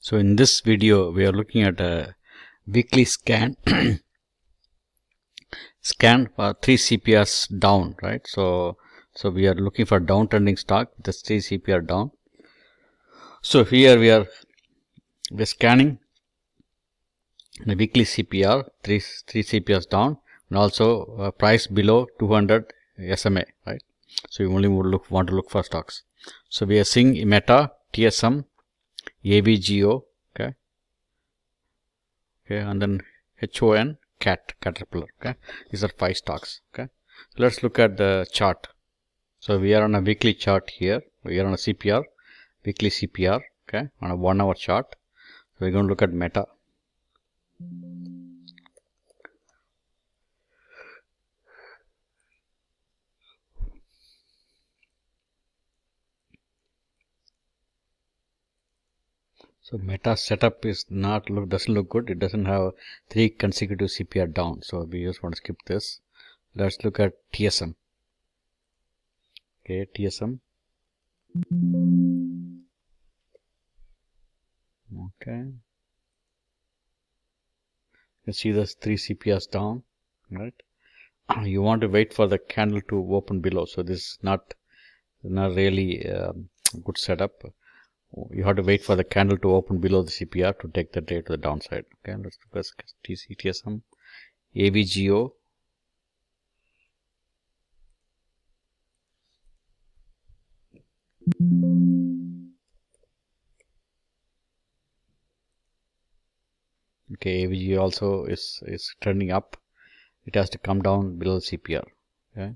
So in this video we are looking at a weekly scan for 3 CPRs down, right? So we are looking for downtrending stock. That's 3 CPR down. So here we're scanning the weekly CPR, 3 CPRs down, and also price below 200 SMA, right? So you only want to look for stocks. So we are seeing Meta, TSM, AVGO, okay, and then HON, Caterpillar, okay. These are 5 stocks, okay. So let's look at the chart. So we are on a weekly chart here. We are on a CPR, weekly CPR, okay, on a 1 hour chart. So we're going to look at Meta. So Meta setup is doesn't look good. It doesn't have 3 consecutive CPR down. So we just want to skip this. Let's look at TSM. Okay, TSM. Okay. You see this 3 CPRs down, right? You want to wait for the candle to open below. So this is not really a good setup. You have to wait for the candle to open below the CPR to take the trade to the downside. Okay, let's look at TSM, AVGO. Okay, AVGO also is trending up. It has to come down below the CPR. Okay,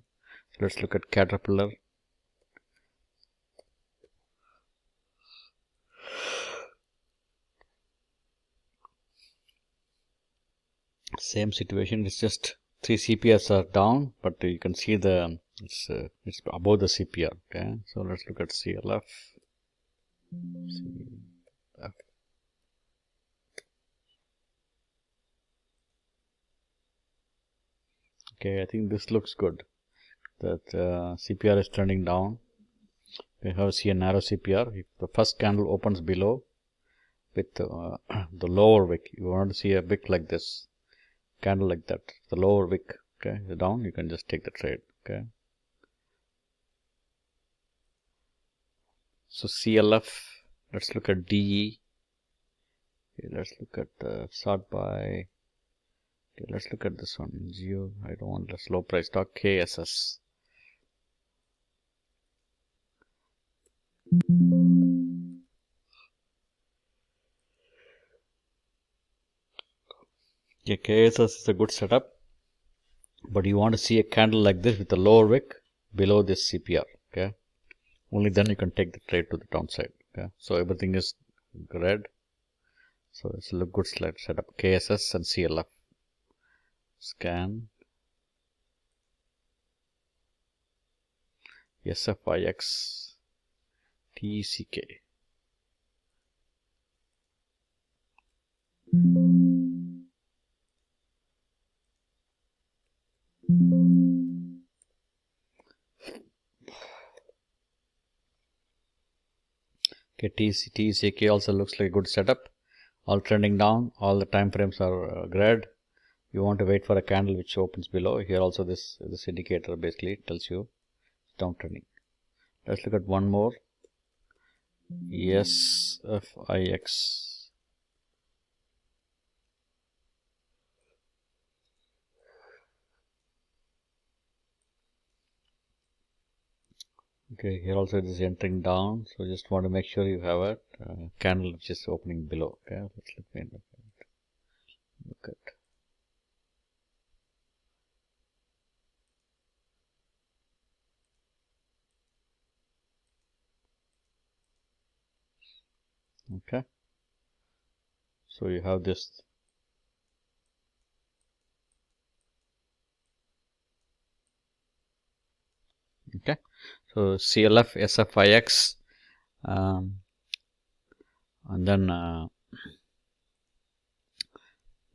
so let's look at Caterpillar. Same situation. It's just 3 CPRs are down, but you can see it's above the CPR. Okay, so let's look at CLF. Okay, I think this looks good. That CPR is trending down. We have see a narrow CPR. If the first candle opens below with the lower wick, you want to see a wick like this, candle like that. The lower wick, okay, is down. You can just take the trade. Okay. So CLF. Let's look at DE. Okay, let's look at the sort by. Okay, let's look at this one. Geo. I don't want the slow price stock. KSS. Yeah, KSS is a good setup, but you want to see a candle like this with a lower wick below this CPR. Okay, only then you can take the trade to the downside. Okay, so everything is red. So it's a good setup. KSS and CLF. Scan. SFIX. TCK. Okay, TCK also looks like a good setup. All trending down. All the time frames are red. You want to wait for a candle which opens below. Here also this indicator basically tells you it's downtrending. Let's look at one more. SFIX. Okay, here also it is entering down, so just want to make sure you have a candle which is opening below. Okay, let's look at. Okay, so you have this. Okay, so CLF, SFIX, and then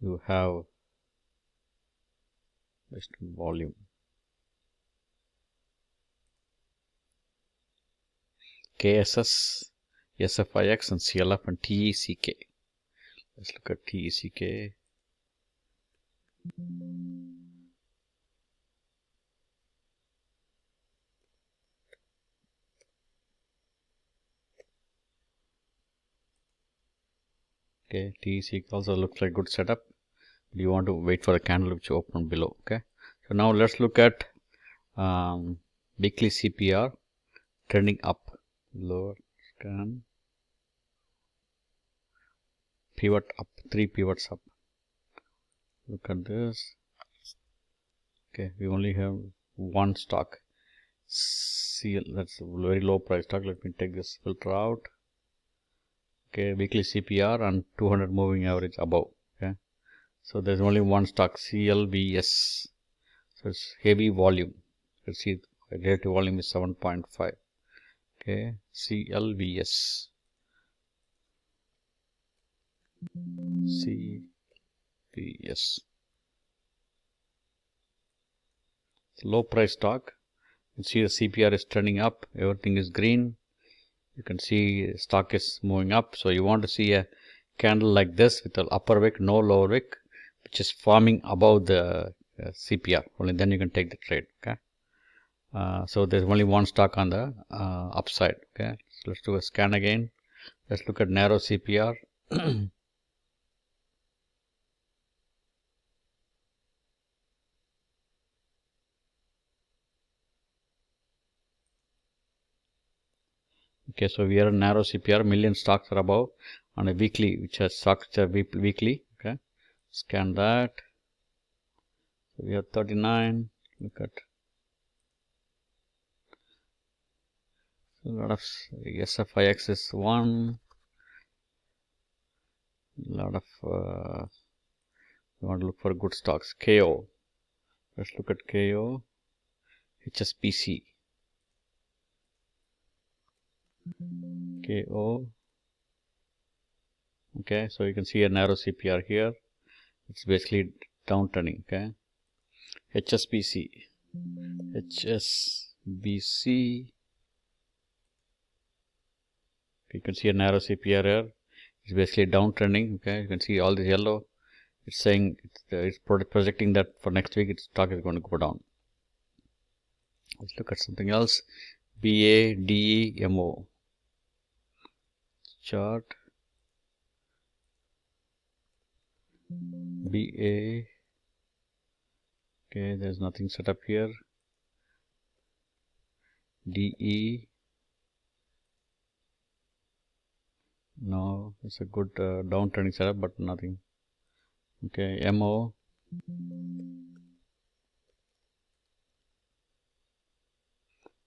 you have Western volume. KSS, SFIX, and CLF and TECK. Let's look at TECK. Okay, TECK also looks like good setup. You want to wait for the candle which open below. Okay, so now let's look at weekly CPR trending up, lower scan, pivot up, 3 pivots up. Look at this. Okay, we only have one stock, CL, that's a very low price stock. Let me take this filter out. Okay, weekly CPR and 200 moving average above. Okay, so there's only one stock, CLVS. So it's heavy volume. Let's see, relative volume is 7.5. Okay, CLVS. CVS. It's low price stock. You see the CPR is turning up, everything is green. You can see stock is moving up. So you want to see a candle like this with the upper wick, no lower wick, which is forming above the CPR. Only then you can take the trade. Okay. So there's only one stock on the upside. Okay. So let's do a scan again. Let's look at narrow CPR. Okay, so we are a narrow CPR, million stocks are above on a weekly, which has stocks which are weekly. Okay, scan that. So we have 39. Look at a lot of SFIX is 1. A lot of we want to look for good stocks. KO. Let's look at KO. HSBC. KO. Okay, so you can see a narrow CPR here. It's basically downturning. Okay, HSBC. HSBC. You can see a narrow CPR here. It's basically downtrending. Okay, you can see all this yellow. It's saying it's projecting that for next week its stock is going to go down. Let's look at something else. BADEMO chart. BA. Okay, there's nothing set up here. DE. No, it's a good downtrending setup, but nothing. Okay, MO.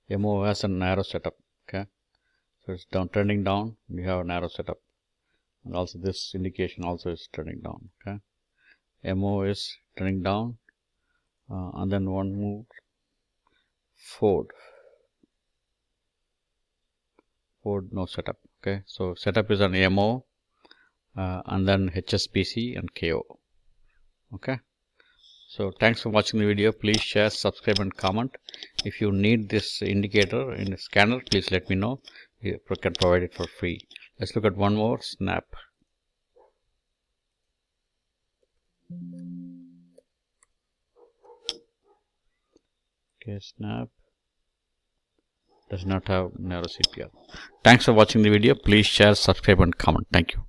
MO has a narrow setup. Okay, so it's trending down. We have a narrow setup, and also this indication also is trending down. Okay, MO is trending down, and then one move. Ford no setup. Okay, so setup is an MO, and then HSBC and KO. Okay, so thanks for watching the video. Please share, subscribe and comment. If you need this indicator in the scanner, please let me know. We can provide it for free. Let's look at one more. Snap. Okay, Snap does not have narrow CPR. Thanks for watching the video. Please share, subscribe and comment. Thank you.